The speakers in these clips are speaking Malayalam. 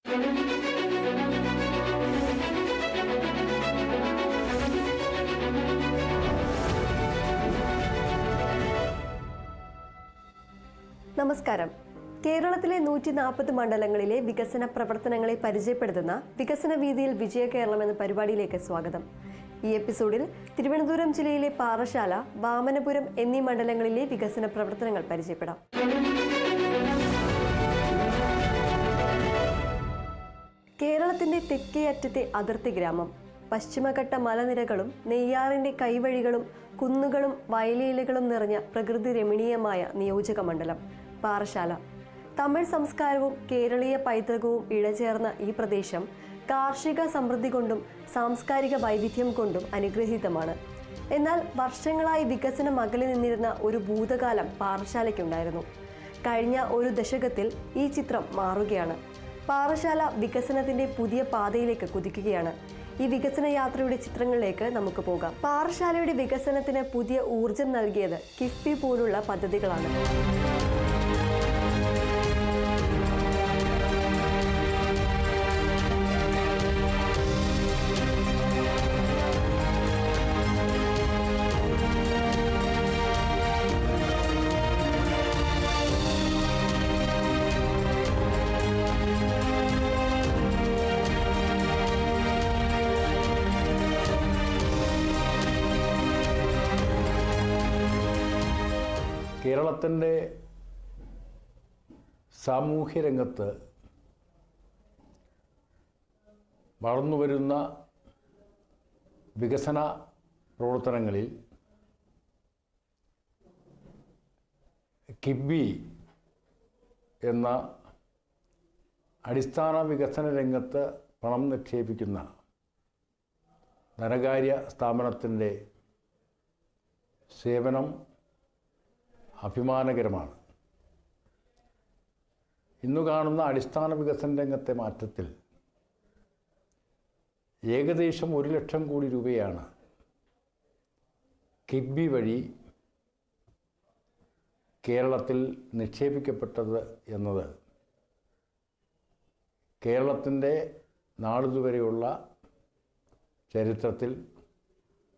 നമസ്കാരം. കേരളത്തിലെ 140 മണ്ഡലങ്ങളിലെ വികസന പ്രവർത്തനങ്ങളെ പരിചയപ്പെടുത്തുന്ന വികസന വീതിയിൽ വിജയ കേരളം എന്ന പരിപാടിയിലേക്ക് സ്വാഗതം. ഈ എപ്പിസോഡിൽ തിരുവനന്തപുരം ജില്ലയിലെ പാറശാല, വാമനപുരം എന്നീ മണ്ഡലങ്ങളിലെ വികസന പ്രവർത്തനങ്ങൾ പരിചയപ്പെടാം. കേരളത്തിന്റെ തെക്കേ അറ്റത്തെ അതിർത്തി ഗ്രാമം. പശ്ചിമഘട്ട മലനിരകളും നെയ്യാറിന്റെ കൈവഴികളും കുന്നുകളും വയലേലകളും നിറഞ്ഞ പ്രകൃതി രമണീയമായ നിയോജക മണ്ഡലം പാറശാല. തമിഴ് സംസ്കാരവും കേരളീയ പൈതൃകവും ഇഴചേർന്ന ഈ പ്രദേശം കാർഷിക സമൃദ്ധി കൊണ്ടും സാംസ്കാരിക വൈവിധ്യം കൊണ്ടും അനുഗ്രഹീതമാണ്. എന്നാൽ വർഷങ്ങളായി വികസനം അകലെ നിന്നിരുന്ന ഒരു ഭൂതകാലം പാറശാലയ്ക്കുണ്ടായിരുന്നു. കഴിഞ്ഞ ഒരു ദശകത്തിൽ ഈ ചിത്രം മാറുകയാണ്. പാറശാല വികസനത്തിന്റെ പുതിയ പാതയിലേക്ക് കുതിക്കുകയാണ്. ഈ വികസന യാത്രയുടെ ചിത്രങ്ങളിലേക്ക് നമുക്ക് പോകാം. പാറശാലയുടെ വികസനത്തിന് പുതിയ ഊർജം നൽകിയത് കിഫ്ബി പോലുള്ള പദ്ധതികളാണ്. കേരളത്തിൻ്റെ സാമൂഹ്യ രംഗത്ത് വളർന്നുവരുന്ന വികസന പ്രവർത്തനങ്ങളിൽ കിഫ്ബി എന്ന അടിസ്ഥാന വികസന രംഗത്ത് പണം നിക്ഷേപിക്കുന്ന ധനകാര്യ സ്ഥാപനത്തിൻ്റെ സേവനം അഭിമാനകരമാണ്. ഇന്നു കാണുന്ന അടിസ്ഥാന വികസന രംഗത്തെ മാറ്റത്തിൽ ഏകദേശം 1 ലക്ഷം കോടി രൂപയാണ് കിഫ്ബി വഴി കേരളത്തിൽ നിക്ഷേപിക്കപ്പെട്ടത് എന്നത് കേരളത്തിൻ്റെ നാളിതുവരെയുള്ള ചരിത്രത്തിൽ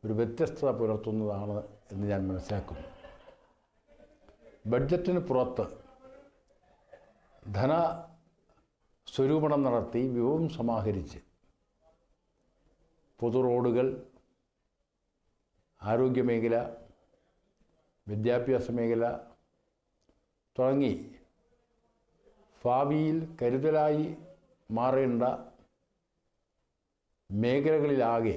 ഒരു വ്യത്യസ്തത പുലർത്തുന്നതാണ് എന്ന് ഞാൻ മനസ്സിലാക്കുന്നു. ബഡ്ജറ്റിന് പുറത്ത് ധനസ്വരൂപണം നടത്തി വിഭവം സമാഹരിച്ച് പൊതു റോഡുകൾ, ആരോഗ്യമേഖല, വിദ്യാഭ്യാസ മേഖല തുടങ്ങി ഭാവിയിൽ കരുതലായി മാറേണ്ട മേഖലകളിലാകെ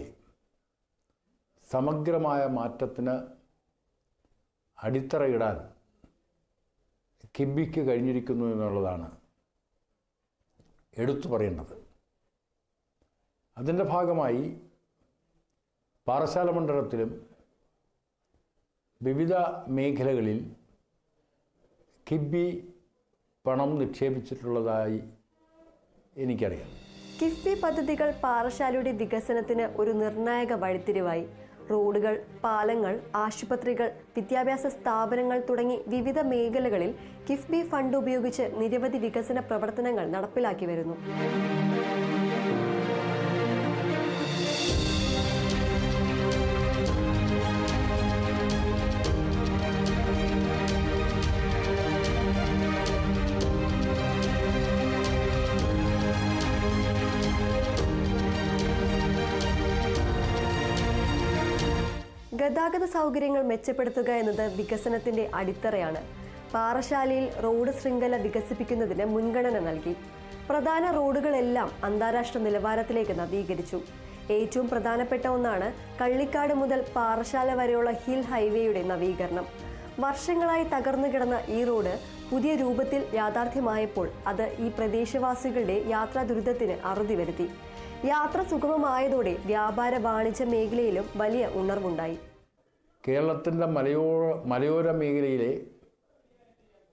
സമഗ്രമായ മാറ്റത്തിന് അടിത്തറയിടാൻ കിഫ്ബിക്ക് കഴിഞ്ഞിരിക്കുന്നു എന്നുള്ളതാണ് എടുത്തു പറയേണ്ടത്. അതിൻ്റെ ഭാഗമായി പാറശാല മണ്ഡലത്തിലും വിവിധ മേഖലകളിൽ കിഫ്ബി പണം നിക്ഷേപിച്ചിട്ടുള്ളതായി എനിക്കറിയാം. കിഫ്ബി പദ്ധതികൾ പാറശാലയുടെ വികസനത്തിന് ഒരു നിർണായക വഴിത്തിരിവായി. റോഡുകൾ, പാലങ്ങൾ, ആശുപത്രികൾ, വിദ്യാഭ്യാസ സ്ഥാപനങ്ങൾ തുടങ്ങി വിവിധ മേഖലകളിൽ കിഫ്ബി ഫണ്ട് ഉപയോഗിച്ച് നിരവധി വികസന പ്രവർത്തനങ്ങൾ നടപ്പിലാക്കി വരുന്നു. ഗതാഗത സൗകര്യങ്ങൾ മെച്ചപ്പെടുത്തുക എന്നത് വികസനത്തിന്റെ അടിത്തറയാണ്. പാറശാലയിൽ റോഡ് ശൃംഖല വികസിപ്പിക്കുന്നതിന് മുൻഗണന നൽകി. പ്രധാന റോഡുകളെല്ലാം അന്താരാഷ്ട്ര നിലവാരത്തിലേക്ക് നവീകരിച്ചു. ഏറ്റവും പ്രധാനപ്പെട്ട ഒന്നാണ് കള്ളിക്കാട് മുതൽ പാറശാല വരെയുള്ള ഹിൽ ഹൈവേയുടെ നവീകരണം. വർഷങ്ങളായി തകർന്നു കിടന്ന ഈ റോഡ് പുതിയ രൂപത്തിൽ യാഥാർത്ഥ്യമായപ്പോൾ അത് ഈ പ്രദേശവാസികളുടെ യാത്രാ ദുരിതത്തിന് അറുതി വരുത്തി. യാത്ര സുഗമമായതോടെ വ്യാപാര വാണിജ്യ മേഖലയിലും വലിയ ഉണർവുണ്ടായി. കേരളത്തിൻ്റെ മലയോര മേഖലയിലെ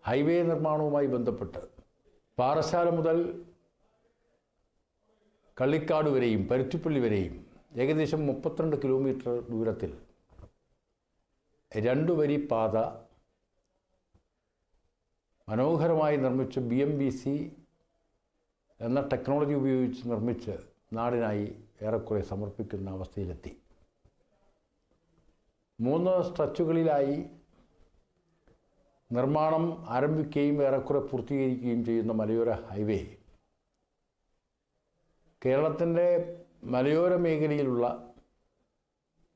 ഹൈവേ നിർമ്മാണവുമായി ബന്ധപ്പെട്ട് പാറശാല മുതൽ കള്ളിക്കാട് വരെയും പരുത്തിപ്പള്ളി വരെയും ഏകദേശം 32 കിലോമീറ്റർ ദൂരത്തിൽ 2 വരി പാത മനോഹരമായി നിർമ്മിച്ച BMBC എന്ന ടെക്നോളജി ഉപയോഗിച്ച് നിർമ്മിച്ച് നാടിനായി ഏറെക്കുറെ സമർപ്പിക്കുന്ന അവസ്ഥയിലെത്തി. 3 സ്ട്രെച്ചുകളിലായി നിർമ്മാണം ആരംഭിക്കുകയും ഏറെക്കുറെ പൂർത്തീകരിക്കുകയും ചെയ്യുന്ന മലയോര ഹൈവേ കേരളത്തിൻ്റെ മലയോര മേഖലയിലുള്ള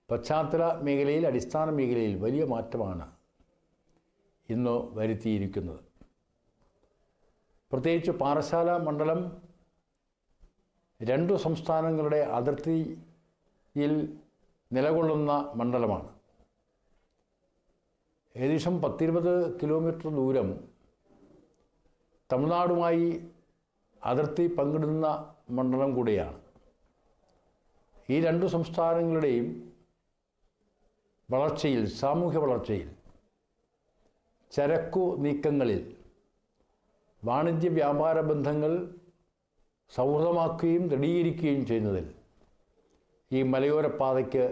പശ്ചാത്തല മേഖലയിൽ, അടിസ്ഥാന മേഖലയിൽ വലിയ മാറ്റമാണ് ഇന്ന് വരുത്തിയിരിക്കുന്നത്. പ്രത്യേകിച്ച് പാറശാല മണ്ഡലം 2 സംസ്ഥാനങ്ങളുടെ അതിർത്തിയിൽ നിലകൊള്ളുന്ന മണ്ഡലമാണ്. ഏകദേശം 10-20 കിലോമീറ്റർ ദൂരം തമിഴ്നാടുമായി അതിർത്തി പങ്കിടുന്ന മണ്ഡലം കൂടിയാണ്. ഈ 2 സംസ്ഥാനങ്ങളുടെയും വളർച്ചയിൽ, സാമൂഹ്യ വളർച്ചയിൽ, ചരക്കു നീക്കങ്ങളിൽ, വാണിജ്യ വ്യാപാര ബന്ധങ്ങൾ സൗഹൃദമാക്കുകയും ദൃഢീകരിക്കുകയും ചെയ്യുന്നതിൽ ഈ മലയോര പാതയ്ക്ക്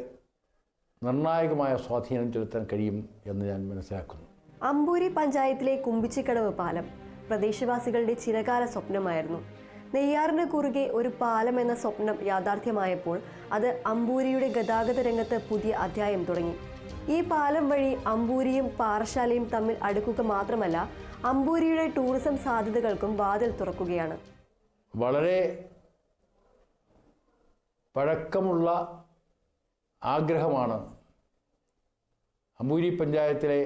നിർണായകമായ സ്വാധീനം ചെലുത്താൻ കഴിയും എന്ന് ഞാൻ മനസ്സിലാക്കുന്നു. അമ്പൂരി പഞ്ചായത്തിലെ കുമ്പിച്ചിക്കടവ് പാലം പ്രദേശവാസികളുടെ ചിരകാല സ്വപ്നമായിരുന്നു. നെയ്യാറിന് കുറുകെ ഒരു പാലം എന്ന സ്വപ്നം യാഥാർത്ഥ്യമായപ്പോൾ അത് അമ്പൂരിയുടെ ഗതാഗത രംഗത്ത് പുതിയ അധ്യായം തുടങ്ങി. ഈ പാലം വഴി അമ്പൂരിയും പാറശാലയും തമ്മിൽ അടുക്കുക മാത്രമല്ല, അമ്പൂരിയുടെ ടൂറിസം സാധ്യതകൾക്കും വാതിൽ തുറക്കുകയാണ്. വളരെ പഴക്കമുള്ള ആഗ്രഹമാണ് അമ്പൂരി പഞ്ചായത്തിലെ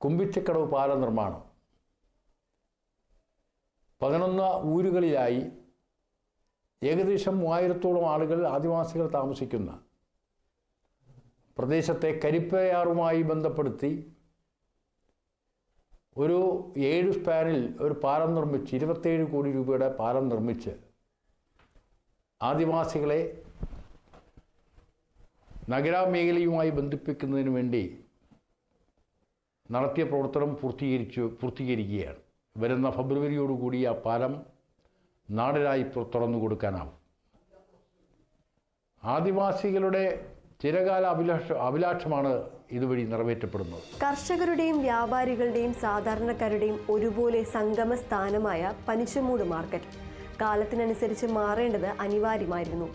കുമ്പിച്ചക്കടവ് പാല നിർമ്മാണം. 11 ഊരുകളിലായി ഏകദേശം 3000-ഓളം ആളുകൾ, ആദിവാസികൾ താമസിക്കുന്ന പ്രദേശത്തെ കരിപ്പയാറുമായി ബന്ധപ്പെടുത്തി ഒരു 7 സ്പാനിൽ ഒരു പാലം നിർമ്മിച്ച് 27 കോടി രൂപയുടെ പാലം നിർമ്മിച്ച് ആദിവാസികളെ നഗരമേഖലയുമായി ബന്ധിപ്പിക്കുന്നതിന് വേണ്ടി നടത്തിയ പ്രവർത്തനം പൂർത്തീകരിക്കുകയാണ്. വരുന്ന ഫെബ്രുവരിയോടുകൂടി ആ പാലം നാടിനായി തുറന്നു കൊടുക്കാനാവും. ആദിവാസികളുടെ ചിരകാല അഭിലാഷമാണ് ഇതുവഴി നിറവേറ്റപ്പെടുന്നത്. കർഷകരുടെയും വ്യാപാരികളുടെയും സാധാരണക്കാരുടെയും ഒരുപോലെ സംഗമ സ്ഥാനമായ പനിച്ചമൂട് മാർക്കറ്റ് കാലത്തിനനുസരിച്ച് മാറേണ്ടത് അനിവാര്യമായിരുന്നു.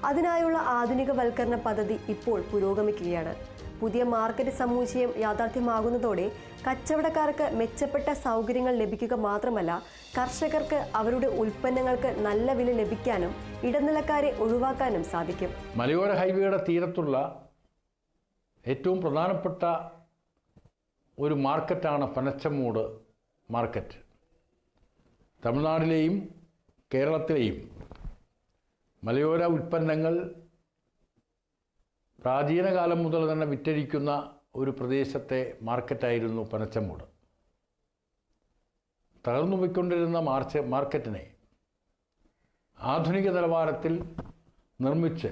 അതിനായുള്ള ആധുനികവൽക്കരണ പദ്ധതി ഇപ്പോൾ പുരോഗമിക്കുകയാണ്. പുതിയ മാർക്കറ്റ് സമുച്ചയം യാഥാർത്ഥ്യമാകുന്നതോടെ കച്ചവടക്കാർക്ക് മെച്ചപ്പെട്ട സൗകര്യങ്ങൾ ലഭിക്കുക മാത്രമല്ല, കർഷകർക്ക് അവരുടെ ഉൽപ്പന്നങ്ങൾക്ക് നല്ല വില ലഭിക്കാനും ഇടനിലക്കാരെ ഒഴിവാക്കാനും സാധിക്കും. മലയോര ഹൈവേയുടെ തീരത്തുള്ള ഏറ്റവും പ്രധാനപ്പെട്ട ഒരു മാർക്കറ്റാണ് പനച്ചമൂട് മാർക്കറ്റ്. തമിഴ്നാട്ടിലെയും കേരളത്തിലെയും മലയോര ഉൽപ്പന്നങ്ങൾ പ്രാചീന കാലം മുതൽ തന്നെ വിറ്റഴിക്കുന്ന ഒരു പ്രദേശത്തെ മാർക്കറ്റായിരുന്നു പനച്ചമൂട്. തകർന്നു പോയിക്കൊണ്ടിരുന്ന മാർക്കറ്റിനെ ആധുനിക നിലവാരത്തിൽ നിർമ്മിച്ച്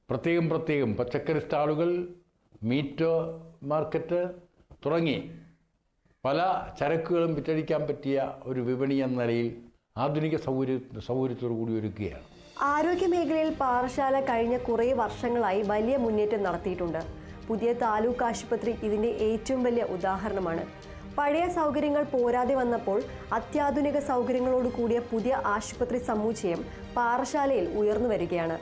പ്രത്യേകം പച്ചക്കറി സ്റ്റാളുകൾ, മീറ്റ് മാർക്കറ്റ് തുടങ്ങി പല ചരക്കുകളും വിറ്റഴിക്കാൻ പറ്റിയ ഒരു വിപണി എന്ന നിലയിൽ ആധുനിക സൗകര്യത്തോടു കൂടി ഒരുക്കുകയാണ്. ആരോഗ്യമേഖലയിൽ പാറശാല കഴിഞ്ഞ കുറേ വർഷങ്ങളായി വലിയ മുന്നേറ്റം നടത്തിയിട്ടുണ്ട്. പുതിയ താലൂക്ക് ആശുപത്രി ഇതിൻ്റെ ഏറ്റവും വലിയ ഉദാഹരണമാണ്. പഴയ സൗകര്യങ്ങൾ പോരാതെ വന്നപ്പോൾ അത്യാധുനിക സൗകര്യങ്ങളോട് കൂടിയ പുതിയ ആശുപത്രി സമുച്ചയം പാറശാലയിൽ ഉയർന്നു വരികയാണ്.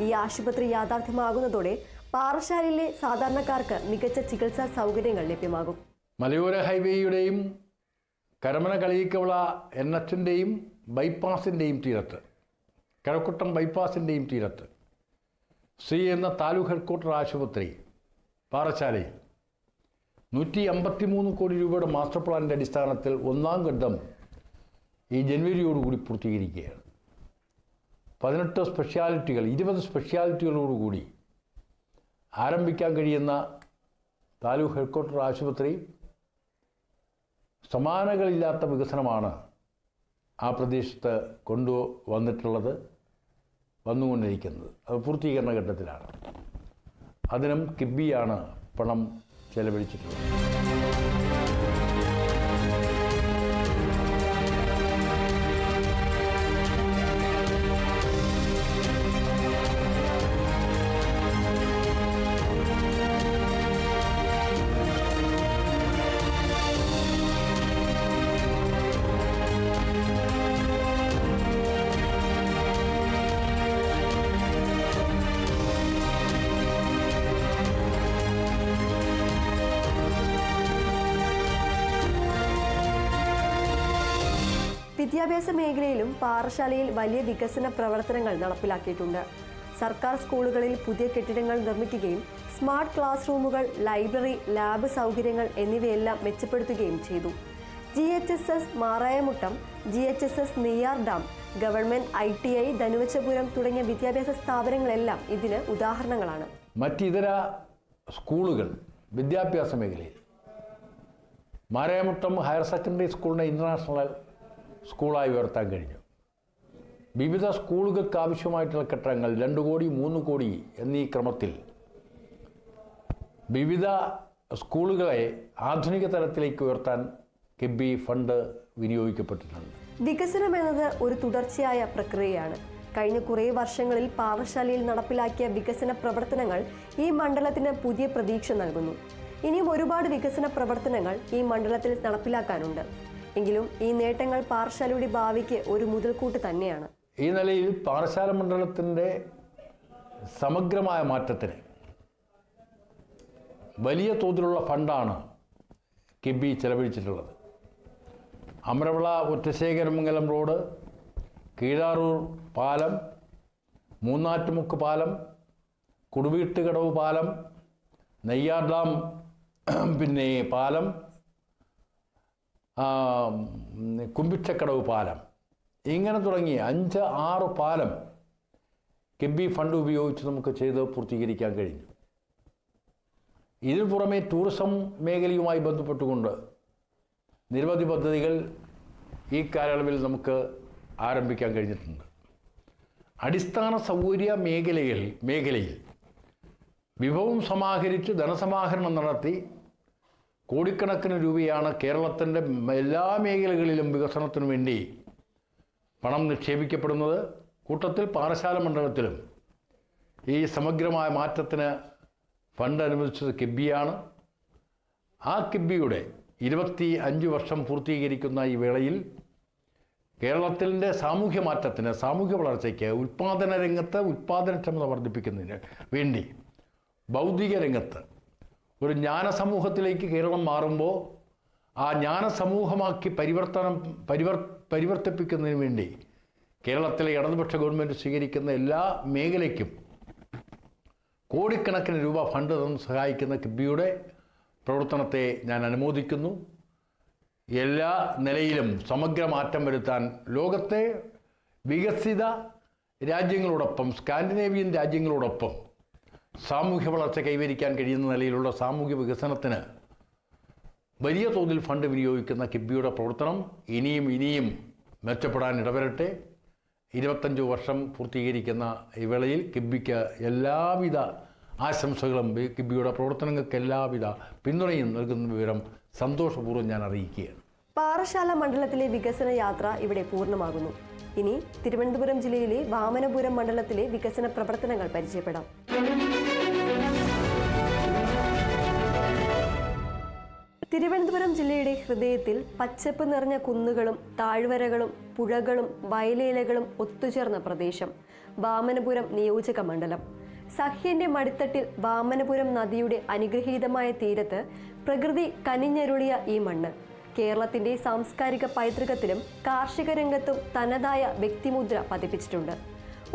ഈ ആശുപത്രി യാഥാർത്ഥ്യമാകുന്നതോടെ പാറശാലയിലെ സാധാരണക്കാർക്ക് മികച്ച ചികിത്സാ സൗകര്യങ്ങൾ ലഭ്യമാകും. മലയോര ഹൈവേയുടെയും കരമന കളിയിക്കവള NH-ൻ്റെയും ബൈപ്പാസിൻ്റെയും തീരത്ത്, കഴക്കൂട്ടം ബൈപ്പാസിൻ്റെയും തീരത്ത് ശ്രീ എന്ന താലൂക്ക് ഹെഡ്ക്വാർട്ടർ ആശുപത്രി പാറശാലയിൽ 153 കോടി രൂപയുടെ മാസ്റ്റർ പ്ലാനിൻ്റെ അടിസ്ഥാനത്തിൽ 1ാം ഘട്ടം ഈ ജനുവരിയോടുകൂടി പൂർത്തീകരിക്കുകയാണ്. 18 സ്പെഷ്യാലിറ്റികൾ, 20 സ്പെഷ്യാലിറ്റികളോടുകൂടി ആരംഭിക്കാൻ കഴിയുന്ന താലൂക്ക് ഹെഡ്ക്വാർട്ടർ ആശുപത്രി സമാനകളില്ലാത്ത വികസനമാണ് ആ പ്രദേശത്ത് വന്നുകൊണ്ടിരിക്കുന്നത്. അത് പൂർത്തീകരണ ഘട്ടത്തിലാണ്. അതിനും കിബിയാണ് പണം ചെലവഴിച്ചിട്ടുള്ളത്. വിദ്യാഭ്യാസ മേഖലയിലും പാറശാലയിൽ വലിയ വികസന പ്രവർത്തനങ്ങൾ നടപ്പിലാക്കിയിട്ടുണ്ട്. സർക്കാർ സ്കൂളുകളിൽ പുതിയ കെട്ടിടങ്ങൾ നിർമ്മിക്കുകയും സ്മാർട്ട് ക്ലാസ് റൂമുകൾ, ലൈബ്രറി, ലാബ് സൗകര്യങ്ങൾ എന്നിവയെല്ലാം മെച്ചപ്പെടുത്തുകയും ചെയ്തു. GHSS മാറായമുട്ടം, GHSS Neyyar dam, government ITI Dhanuvachapuram തുടങ്ങിയ വിദ്യാഭ്യാസ സ്ഥാപനങ്ങളെല്ലാം ഇതിന് ഉദാഹരണങ്ങളാണ്. മറ്റിതര സ്കൂളുകൾ വിദ്യാഭ്യാസ മേഖലയിൽ മാരായമുട്ടം ഹയർ സെക്കൻഡറി സ്കൂളിനെ ഇൻ്റർനാഷണൽ സ്കൂളായി ഉയർത്താൻ കഴിഞ്ഞു. വിവിധ സ്കൂളുകൾക്ക് ആവശ്യമായിട്ടുള്ള കെട്ടിടങ്ങൾ 2 കോടി 3 കോടി എന്നീ ക്രമത്തിൽ വിവിധ സ്കൂളുകളെ ആധുനിക തലത്തിലേക്ക് ഉയർത്താൻ കിബി ഫണ്ട് വിനിയോഗിക്കപ്പെട്ടിട്ടുണ്ട്. വികസനം എന്നത് ഒരു തുടർച്ചയായ പ്രക്രിയയാണ്. കഴിഞ്ഞ കുറേ വർഷങ്ങളിൽ പാറശാലയിൽ നടപ്പിലാക്കിയ വികസന പ്രവർത്തനങ്ങൾ ഈ മണ്ഡലത്തിന് പുതിയ പ്രതീക്ഷ നൽകുന്നു. ഇനിയും ഒരുപാട് വികസന പ്രവർത്തനങ്ങൾ ഈ മണ്ഡലത്തിൽ നടപ്പിലാക്കാനുണ്ട്. എങ്കിലും ഈ നേട്ടങ്ങൾ പാറശാലയുടെ ഭാവിക്ക് ഒരു മുതൽക്കൂട്ട് തന്നെയാണ്. ഈ നിലയിൽ പാറശാല മണ്ഡലത്തിൻ്റെ സമഗ്രമായ മാറ്റത്തിന് വലിയ തോതിലുള്ള ഫണ്ടാണ് കിബി ചെലവഴിച്ചിട്ടുള്ളത്. അമരവിള ഒറ്റശേഖരമംഗലം റോഡ്, കീഴാറൂർ പാലം, മൂന്നാറ്റുമുക്ക് പാലം, കുടുവീട്ടുകടവ് പാലം, നെയ്യാർ ഡാം പാലം, കുമ്പിച്ചക്കടവ് പാലം, ഇങ്ങനെ തുടങ്ങി 5-6 പാലം കിബി ഫണ്ട് ഉപയോഗിച്ച് നമുക്ക് ചെയ്ത് പൂർത്തീകരിക്കാൻ കഴിഞ്ഞു. ഇതിനു പുറമെ ടൂറിസം മേഖലയുമായി ബന്ധപ്പെട്ടുകൊണ്ട് നിരവധി പദ്ധതികൾ ഈ കാലയളവിൽ നമുക്ക് ആരംഭിക്കാൻ കഴിഞ്ഞിട്ടുണ്ട്. അടിസ്ഥാന സൗകര്യ മേഖലയിൽ വിഭവം സമാഹരിച്ച് ധനസമാഹരണം നടത്തി കോടിക്കണക്കിന് രൂപയാണ് കേരളത്തിൻ്റെ എല്ലാ മേഖലകളിലും വികസനത്തിനു വേണ്ടി പണം നിക്ഷേപിക്കപ്പെടുന്നത്. കൂട്ടത്തിൽ പാറശാല മണ്ഡലത്തിലും ഈ സമഗ്രമായ മാറ്റത്തിന് ഫണ്ട് അനുവദിച്ചത് കിബിയാണ്. ആ കിബിയുടെ 25 വർഷം പൂർത്തീകരിക്കുന്ന ഈ വേളയിൽ കേരളത്തിൻ്റെ സാമൂഹ്യ മാറ്റത്തിന്, സാമൂഹ്യ വളർച്ചയ്ക്ക്, ഉൽപ്പാദന രംഗത്ത് ഉൽപ്പാദനക്ഷമത വർദ്ധിപ്പിക്കുന്നതിന് വേണ്ടി ബൗദ്ധിക രംഗത്ത് ഒരു ജ്ഞാനസമൂഹത്തിലേക്ക് കേരളം മാറുമ്പോൾ ആ ജ്ഞാനസമൂഹമാക്കി പരിവർത്തിപ്പിക്കുന്നതിന് വേണ്ടി കേരളത്തിലെ ഇടതുപക്ഷ ഗവൺമെൻറ് സ്വീകരിക്കുന്ന എല്ലാ മേഖലയ്ക്കും കോടിക്കണക്കിന് രൂപ ഫണ്ട് തന്ന് സഹായിക്കുന്ന കിബിയുടെ പ്രവർത്തനത്തെ ഞാൻ അനുമോദിക്കുന്നു. എല്ലാ നിലയിലും സമഗ്ര മാറ്റം വരുത്താൻ ലോകത്തെ വികസിത രാജ്യങ്ങളോടൊപ്പം, സ്കാൻഡിനേവിയൻ രാജ്യങ്ങളോടൊപ്പം സാമൂഹ്യ വളർച്ച കൈവരിക്കാൻ കഴിയുന്ന നിലയിലുള്ള സാമൂഹ്യ വികസനത്തിന് വലിയ തോതിൽ ഫണ്ട് വിനിയോഗിക്കുന്ന കിബിയുടെ പ്രവർത്തനം ഇനിയും മെച്ചപ്പെടാൻ ഇടവരട്ടെ. 25 വർഷം പൂർത്തീകരിക്കുന്ന ഈ വേളയിൽ കിബിക്ക് എല്ലാവിധ ആശംസകളും, കിബിയുടെ പ്രവർത്തനങ്ങൾക്ക് എല്ലാവിധ പിന്തുണയും നൽകുന്ന വിവരം സന്തോഷപൂർവ്വം ഞാൻ അറിയിക്കുകയാണ്. പാറശാല മണ്ഡലത്തിലെ വികസന യാത്ര ഇവിടെ പൂർണ്ണമാകുന്നു. ഇനി തിരുവനന്തപുരം ജില്ലയിലെ വാമനപുരം മണ്ഡലത്തിലെ വികസന പ്രവർത്തനങ്ങൾ പരിചയപ്പെടാം. തിരുവനന്തപുരം ജില്ലയുടെ ഹൃദയത്തിൽ പച്ചപ്പ് നിറഞ്ഞ കുന്നുകളും താഴ്വരകളും പുഴകളും വയലേലകളും ഒത്തുചേർന്ന പ്രദേശം വാമനപുരം നിയോജക മണ്ഡലം. സഹ്യന്റെ മടിത്തട്ടിൽ വാമനപുരം നദിയുടെ അനുഗ്രഹീതമായ തീരത്ത് പ്രകൃതി കനിഞ്ഞരുളിയ ഈ മണ്ണ് കേരളത്തിന്റെ സാംസ്കാരിക പൈതൃകത്തിലും കാർഷിക രംഗത്തും തനതായ വ്യക്തിമുദ്ര പതിപ്പിച്ചിട്ടുണ്ട്.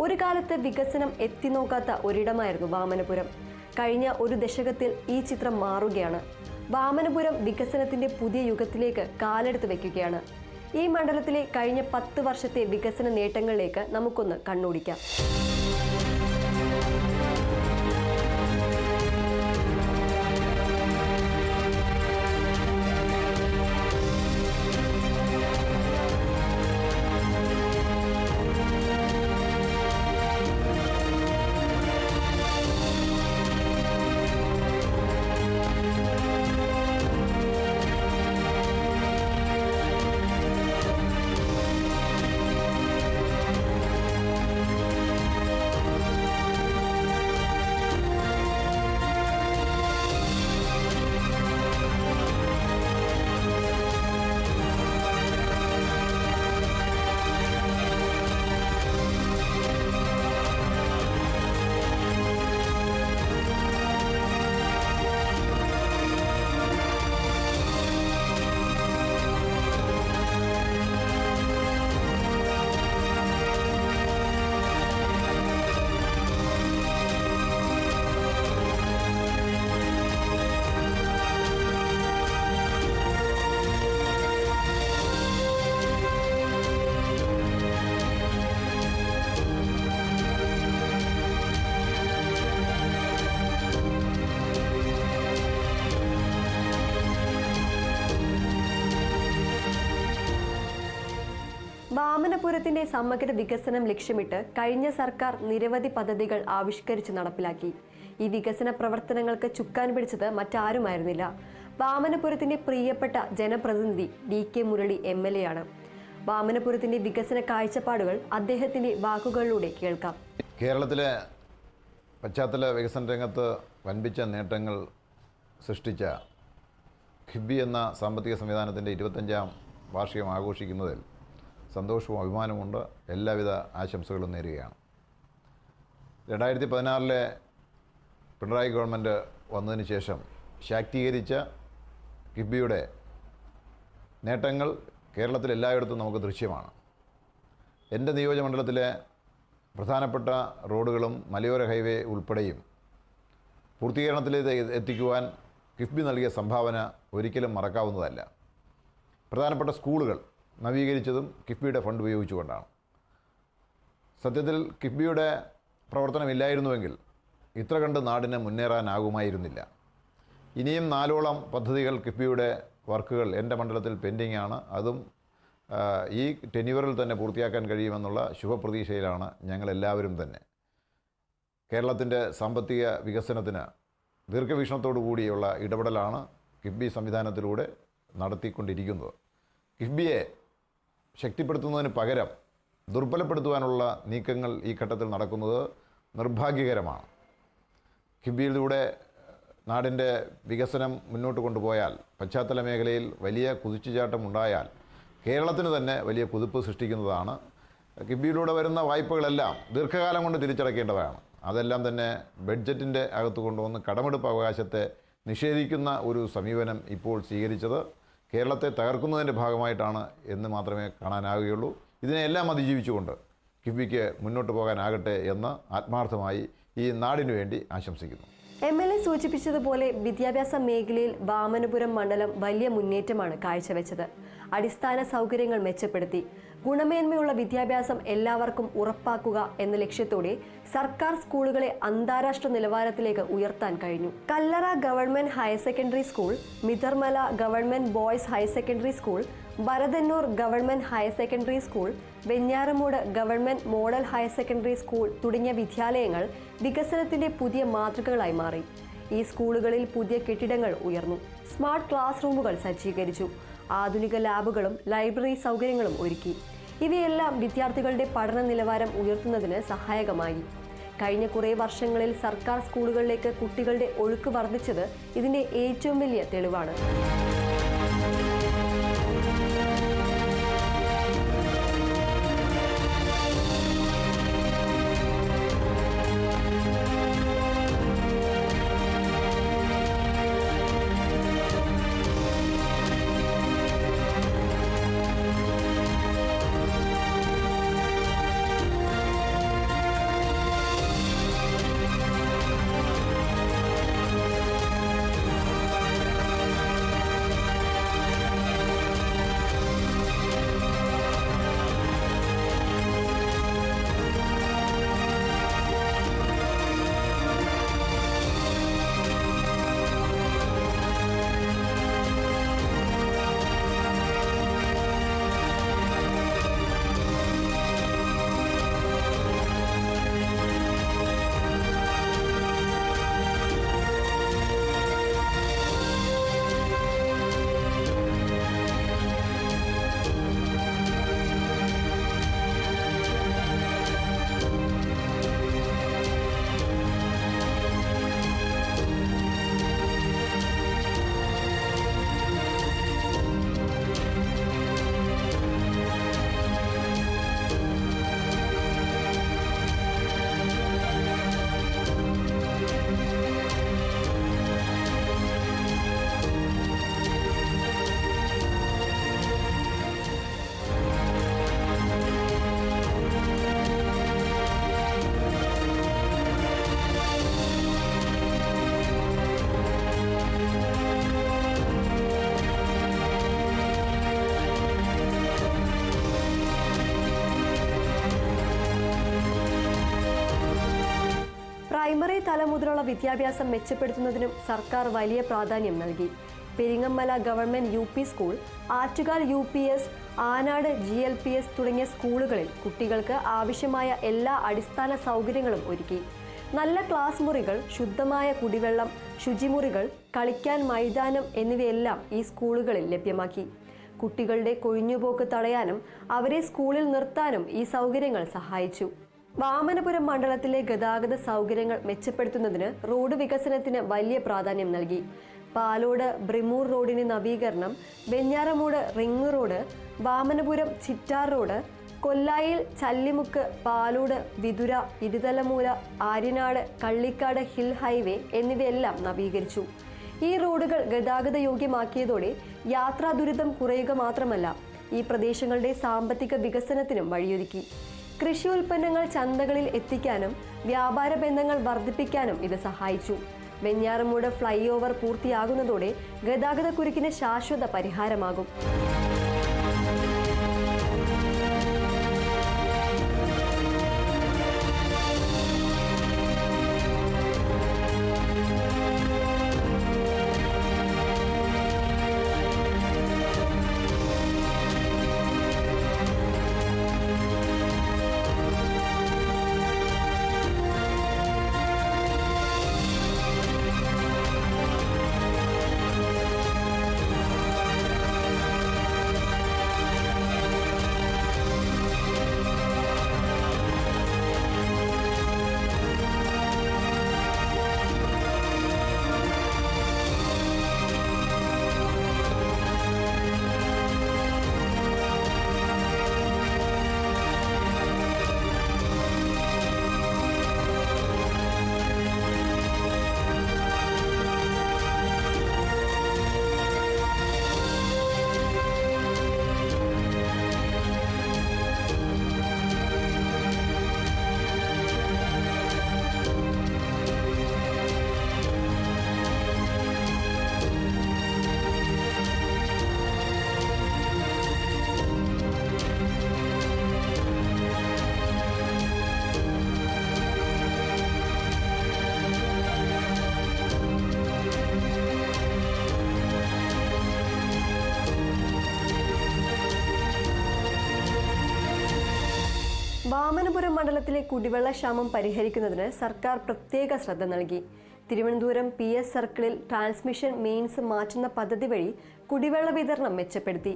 ഒരു കാലത്ത് വികസനം എത്തിനോക്കാത്ത ഒരിടമായിരുന്നു വാമനപുരം. കഴിഞ്ഞ ഒരു ദശകത്തിൽ ഈ ചിത്രം മാറുകയാണ്. വാമനപുരം വികസനത്തിന്റെ പുതിയ യുഗത്തിലേക്ക് കാലെടുത്ത് വയ്ക്കുകയാണ്. ഈ മണ്ഡലത്തിലെ കഴിഞ്ഞ 10 വർഷത്തെ വികസന നേട്ടങ്ങളിലേക്ക് നമുക്കൊന്ന് കണ്ണോടിക്കാം. വാമനപുരത്തിന്റെ സമഗ്ര വികസനം ലക്ഷ്യമിട്ട് കഴിഞ്ഞ സർക്കാർ നിരവധി പദ്ധതികൾ ആവിഷ്കരിച്ച് നടപ്പിലാക്കി. ഈ വികസന പ്രവർത്തനങ്ങൾക്ക് ചുക്കാൻ പിടിച്ചത് മറ്റാരുമായിരുന്നില്ല, വാമനപുരത്തിന്റെ പ്രിയപ്പെട്ട ജനപ്രതിനിധി DK മുരളി MLA ആണ്. വാമനപുരത്തിന്റെ വികസന കാഴ്ചപ്പാടുകൾ അദ്ദേഹത്തിന്റെ വാക്കുകളിലൂടെ കേൾക്കാം. കേരളത്തിലെ പശ്ചാത്തല വികസന രംഗത്ത് വൻപിച്ച നേട്ടങ്ങൾ സൃഷ്ടിച്ച കിഫ്ബി എന്ന സാമ്പത്തിക സംവിധാനത്തിൻ്റെ 25ാം വാർഷികം ആഘോഷിക്കുന്നതിൽ സന്തോഷവും അഭിമാനമുണ്ട്. എല്ലാവിധ ആശംസകളും നേരുകയാണ്. 2016 പിണറായി ഗവൺമെൻറ് വന്നതിന് ശേഷം ശാക്തീകരിച്ച കിഫ്ബിയുടെ നേട്ടങ്ങൾ കേരളത്തിൽ എല്ലായിടത്തും നമുക്ക് ദൃശ്യമാണ്. എൻ്റെ നിയോജകമണ്ഡലത്തിലെ പ്രധാനപ്പെട്ട റോഡുകളും മലയോര ഹൈവേ ഉൾപ്പെടെയും പൂർത്തീകരണത്തിലേക്ക് എത്തിക്കുവാൻ കിഫ്ബി നൽകിയ സംഭാവന ഒരിക്കലും മറക്കാവുന്നതല്ല. പ്രധാനപ്പെട്ട സ്കൂളുകൾ നവീകരിച്ചതും കിഫ്ബിയുടെ ഫണ്ട് ഉപയോഗിച്ചുകൊണ്ടാണ്. സത്യത്തിൽ കിഫ്ബിയുടെ പ്രവർത്തനമില്ലായിരുന്നുവെങ്കിൽ ഇത്ര കണ്ട് നാടിന് മുന്നേറാനാകുമായിരുന്നില്ല. ഇനിയും 4ഓളം പദ്ധതികൾ കിഫ്ബിയുടെ വർക്കുകൾ എൻ്റെ മണ്ഡലത്തിൽ പെൻഡിംഗ് ആണ്. അതും ഈ ടെന്യൂറിൽ തന്നെ പൂർത്തിയാക്കാൻ കഴിയുമെന്നുള്ള ശുഭപ്രതീക്ഷയിലാണ് ഞങ്ങളെല്ലാവരും തന്നെ. കേരളത്തിൻ്റെ സാമ്പത്തിക വികസനത്തിന് ദീർഘവീക്ഷണത്തോടു കൂടിയുള്ള ഇടപെടലാണ് കിഫ്ബി സംവിധാനത്തിലൂടെ നടത്തിക്കൊണ്ടിരിക്കുന്നത്. കിഫ്ബിയെ ശക്തിപ്പെടുത്തുന്നതിന് പകരം ദുർബലപ്പെടുത്തുവാനുള്ള നീക്കങ്ങൾ ഈ ഘട്ടത്തിൽ നടക്കുന്നത് നിർഭാഗ്യകരമാണ്. കിഫ്ബിയിലൂടെ നാടിൻ്റെ വികസനം മുന്നോട്ട് കൊണ്ടുപോയാൽ, പശ്ചാത്തല മേഖലയിൽ വലിയ കുതിച്ചുചാട്ടം ഉണ്ടായാൽ കേരളത്തിന് തന്നെ വലിയ കുതിപ്പ് സൃഷ്ടിക്കുന്നതാണ്. കിഫ്ബിയിലൂടെ വരുന്ന വായ്പകളെല്ലാം ദീർഘകാലം കൊണ്ട് തിരിച്ചടക്കേണ്ടതാണ്. അതെല്ലാം തന്നെ ബഡ്ജറ്റിൻ്റെ അകത്ത് കൊണ്ടുവന്ന് കടമെടുപ്പ് അവകാശത്തെ നിഷേധിക്കുന്ന ഒരു സമീപനം ഇപ്പോൾ സ്വീകരിച്ചത് കേരളത്തെ തകർക്കുന്നതിൻ്റെ ഭാഗമായിട്ടാണ് എന്ന് മാത്രമേ കാണാനാവുകയുള്ളൂ. ഇതിനെല്ലാം അതിജീവിച്ചുകൊണ്ട് കിഫ്ബിക്ക് മുന്നോട്ട് പോകാനാകട്ടെ എന്ന് ആത്മാർത്ഥമായി ഈ നാടിനു വേണ്ടി ആശംസിക്കുന്നു. MLA സൂചിപ്പിച്ചതുപോലെ വിദ്യാഭ്യാസ മേഖലയിൽ വാമനപുരം മണ്ഡലം വലിയ മുന്നേറ്റമാണ് കാഴ്ചവെച്ചത്. അടിസ്ഥാന സൗകര്യങ്ങൾ മെച്ചപ്പെടുത്തി ഗുണമേന്മയുള്ള വിദ്യാഭ്യാസം എല്ലാവർക്കും ഉറപ്പാക്കുക എന്ന ലക്ഷ്യത്തോടെ സർക്കാർ സ്കൂളുകളെ അന്താരാഷ്ട്ര നിലവാരത്തിലേക്ക് ഉയർത്താൻ കഴിഞ്ഞു. Kallara government higher secondary school, Mitharmala government boys higher secondary school, Bharathannoor government higher secondary school, Venjaramoodu government model higher secondary school തുടങ്ങിയ വിദ്യാലയങ്ങൾ വികസനത്തിന്റെ പുതിയ മാതൃകകളായി മാറി. ഈ സ്കൂളുകളിൽ പുതിയ കെട്ടിടങ്ങൾ ഉയർന്നു, സ്മാർട്ട് ക്ലാസ് റൂമുകൾ സജ്ജീകരിച്ചു, ആധുനിക ലാബുകളും ലൈബ്രറി സൗകര്യങ്ങളും ഒരുക്കി. ഇവയെല്ലാം വിദ്യാർത്ഥികളുടെ പഠന നിലവാരം ഉയർത്തുന്നതിന് സഹായകമായി. കഴിഞ്ഞ കുറേ വർഷങ്ങളിൽ സർക്കാർ സ്കൂളുകളിലേക്ക് കുട്ടികളുടെ ഒഴുക്ക് വർദ്ധിച്ചത് ഇതിന്റെ ഏറ്റവും വലിയ തെളിവാണ്. പ്രൈമറി തലം മുതലുള്ള വിദ്യാഭ്യാസം മെച്ചപ്പെടുത്തുന്നതിനും സർക്കാർ വലിയ പ്രാധാന്യം നൽകി. Peringamala government UP school, Attukal UPS, Anad GLPS തുടങ്ങിയ സ്കൂളുകളിൽ കുട്ടികൾക്ക് ആവശ്യമായ എല്ലാ അടിസ്ഥാന സൗകര്യങ്ങളും ഒരുക്കി. നല്ല ക്ലാസ് മുറികൾ, ശുദ്ധമായ കുടിവെള്ളം, ശുചിമുറികൾ, കളിക്കാൻ മൈതാനം എന്നിവയെല്ലാം ഈ സ്കൂളുകളിൽ ലഭ്യമാക്കി. കുട്ടികളുടെ കൊഴിഞ്ഞുപോക്ക് തടയാനും അവരെ സ്കൂളിൽ നിർത്താനും ഈ സൗകര്യങ്ങൾ സഹായിച്ചു. വാമനപുരം മണ്ഡലത്തിലെ ഗതാഗത സൗകര്യങ്ങൾ മെച്ചപ്പെടുത്തുന്നതിന് റോഡ് വികസനത്തിന് വലിയ പ്രാധാന്യം നൽകി. പാലോട് ബ്രിമൂർ റോഡിന് നവീകരണം, Venjaramoodu ring road, Vamanapuram Chittar road, Kollayil Challimukku, Palode, Vithura, Iruthalamoola, Aryanad, Kallikkad hill highway എന്നിവയെല്ലാം നവീകരിച്ചു. ഈ റോഡുകൾ ഗതാഗത യോഗ്യമാക്കിയതോടെ യാത്രാ ദുരിതം കുറയുക മാത്രമല്ല, ഈ പ്രദേശങ്ങളുടെ സാമ്പത്തിക വികസനത്തിനും വഴിയൊരുക്കി. കൃഷി ഉൽപ്പന്നങ്ങൾ ചന്തകളിൽ എത്തിക്കാനും വ്യാപാര ബന്ധങ്ങൾ വർദ്ധിപ്പിക്കാനും ഇത് സഹായിച്ചു. വെഞ്ഞാറമൂട് ഫ്ലൈ ഓവർ പൂർത്തിയാകുന്നതോടെ ഗതാഗതക്കുരുക്കിന് ശാശ്വത പരിഹാരമാകും. വാമനപുരം മണ്ഡലത്തിലെ കുടിവെള്ള ക്ഷാമം പരിഹരിക്കുന്നതിന് സർക്കാർ പ്രത്യേക ശ്രദ്ധ നൽകി. തിരുവനന്തപുരം PS സർക്കിളിൽ ട്രാൻസ്മിഷൻ മെയിൻസ് മാറ്റുന്ന പദ്ധതി വഴി കുടിവെള്ള വിതരണം മെച്ചപ്പെടുത്തി.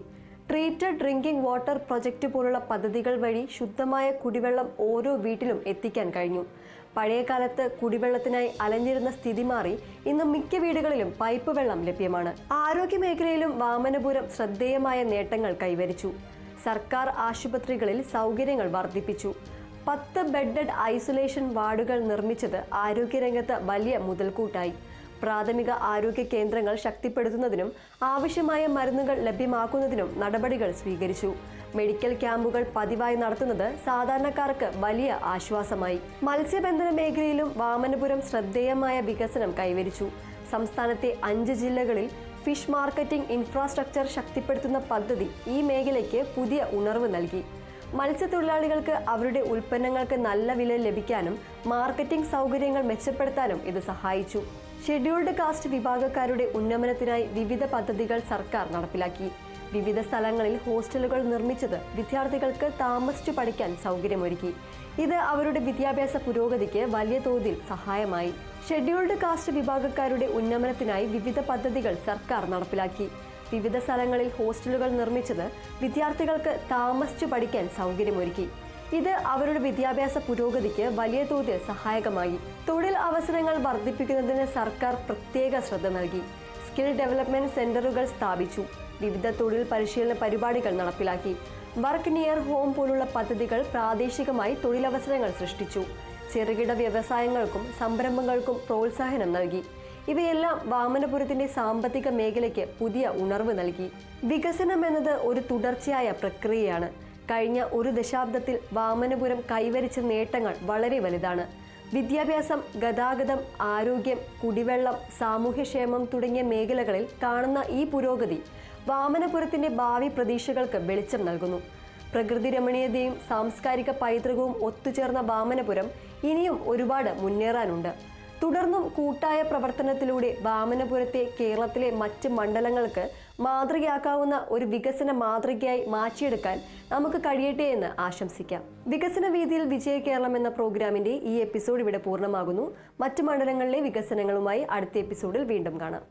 ട്രീറ്റഡ് ഡ്രിങ്കിംഗ് വാട്ടർ പ്രൊജക്ട് പോലുള്ള പദ്ധതികൾ വഴി ശുദ്ധമായ കുടിവെള്ളം ഓരോ വീട്ടിലും എത്തിക്കാൻ കഴിഞ്ഞു. പഴയ കാലത്ത് കുടിവെള്ളത്തിനായി അലഞ്ഞിരുന്ന സ്ഥിതി മാറി ഇന്ന് മിക്ക വീടുകളിലും പൈപ്പ് വെള്ളം ലഭ്യമാണ്. ആരോഗ്യ മേഖലയിലും വാമനപുരം ശ്രദ്ധേയമായ നേട്ടങ്ങൾ കൈവരിച്ചു. സർക്കാർ ആശുപത്രികളിൽ സൗകര്യങ്ങൾ വർദ്ധിപ്പിച്ചു. 10 ബെഡഡ് ഐസൊലേഷൻ വാർഡുകൾ നിർമ്മിച്ചത് ആരോഗ്യരംഗത്ത് വലിയ മുതൽക്കൂട്ടായി. പ്രാഥമിക ആരോഗ്യ കേന്ദ്രങ്ങൾ ശക്തിപ്പെടുത്തുന്നതിനും ആവശ്യമായ മരുന്നുകൾ ലഭ്യമാക്കുന്നതിനും നടപടികൾ സ്വീകരിച്ചു. മെഡിക്കൽ ക്യാമ്പുകൾ പതിവായി നടത്തുന്നത് സാധാരണക്കാർക്ക് വലിയ ആശ്വാസമായി. മത്സ്യബന്ധന മേഖലയിലും വാമനപുരം ശ്രദ്ധേയമായ വികസനം കൈവരിച്ചു. സംസ്ഥാനത്തെ 5 ജില്ലകളിൽ ഫിഷ് മാർക്കറ്റിംഗ് ഇൻഫ്രാസ്ട്രക്ചർ ശക്തിപ്പെടുത്തുന്ന പദ്ധതി ഈ മേഖലയ്ക്ക് പുതിയ ഉണർവ് നൽകി. മത്സ്യത്തൊഴിലാളികൾക്ക് അവരുടെ ഉൽപ്പന്നങ്ങൾക്ക് നല്ല വില ലഭിക്കാനും മാർക്കറ്റിംഗ് സൗകര്യങ്ങൾ മെച്ചപ്പെടുത്താനും ഇത് സഹായിച്ചു. ഷെഡ്യൂൾഡ് കാസ്റ്റ് വിഭാഗക്കാരുടെ ഉന്നമനത്തിനായി വിവിധ പദ്ധതികൾ സർക്കാർ നടപ്പിലാക്കി. വിവിധ സ്ഥലങ്ങളിൽ ഹോസ്റ്റലുകൾ നിർമ്മിച്ചത് വിദ്യാർത്ഥികൾക്ക് താമസിച്ചു പഠിക്കാൻ സൗകര്യമൊരുക്കി. ഇത് അവരുടെ വിദ്യാഭ്യാസ പുരോഗതിക്ക് വലിയ തോതിൽ സഹായമായി. ഷെഡ്യൂൾഡ് കാസ്റ്റ് വിഭാഗക്കാരുടെ ഉന്നമനത്തിനായി വിവിധ പദ്ധതികൾ സർക്കാർ നടപ്പിലാക്കി. വിവിധ സ്ഥലങ്ങളിൽ ഹോസ്റ്റലുകൾ നിർമ്മിച്ചത് വിദ്യാർത്ഥികൾക്ക് താമസിച്ചു പഠിക്കാൻ സൗകര്യമൊരുക്കി. ഇത് അവരുടെ വിദ്യാഭ്യാസ പുരോഗതിക്ക് വലിയ തോതിൽ സഹായകമായി. തൊഴിൽ അവസരങ്ങൾ വർദ്ധിപ്പിക്കുന്നതിന് സർക്കാർ പ്രത്യേക ശ്രദ്ധ നൽകി. സ്കിൽ ഡെവലപ്മെന്റ് സെന്ററുകൾ സ്ഥാപിച്ചു. വിവിധ തൊഴിൽ പരിശീലന പരിപാടികൾ നടപ്പിലാക്കി. വർക്ക് നിയർ ഹോം പോലുള്ള പദ്ധതികൾ പ്രാദേശികമായി തൊഴിലവസരങ്ങൾ സൃഷ്ടിച്ചു. ചെറുകിട വ്യവസായങ്ങൾക്കും സംരംഭങ്ങൾക്കും പ്രോത്സാഹനം നൽകി. ഇവയെല്ലാം വാമനപുരത്തിന്റെ സാമ്പത്തിക മേഖലയ്ക്ക് പുതിയ ഉണർവ് നൽകി. വികസനം എന്നത് ഒരു തുടർച്ചയായ പ്രക്രിയയാണ്. കഴിഞ്ഞ ഒരു ദശാബ്ദത്തിൽ വാമനപുരം കൈവരിച്ച നേട്ടങ്ങൾ വളരെ വലുതാണ്. വിദ്യാഭ്യാസം, ഗതാഗതം, ആരോഗ്യം, കുടിവെള്ളം, സാമൂഹ്യക്ഷേമം തുടങ്ങിയ മേഖലകളിൽ കാണുന്ന ഈ പുരോഗതി വാമനപുരത്തിന്റെ ഭാവി പ്രതീക്ഷകൾക്ക് വെളിച്ചം നൽകുന്നു. പ്രകൃതി രമണീയതയും സാംസ്കാരിക പൈതൃകവും ഒത്തുചേർന്ന വാമനപുരം ഇനിയും ഒരുപാട് മുന്നേറാനുണ്ട്. തുടർന്നും കൂട്ടായ പ്രവർത്തനത്തിലൂടെ വാമനപുരത്തെ കേരളത്തിലെ മറ്റ് മണ്ഡലങ്ങൾക്ക് മാതൃകയാക്കാവുന്ന ഒരു വികസന മാതൃകയായി മാറ്റിയെടുക്കാൻ നമുക്ക് കഴിയട്ടെ എന്ന് ആശംസിക്കാം. വികസന വീതിയിൽ വിജയ കേരളം എന്ന പ്രോഗ്രാമിന്റെ ഈ എപ്പിസോഡ് ഇവിടെ പൂർണ്ണമാകുന്നു. മറ്റ് മണ്ഡലങ്ങളിലെ വികസനങ്ങളുമായി അടുത്ത എപ്പിസോഡിൽ വീണ്ടും കാണാം.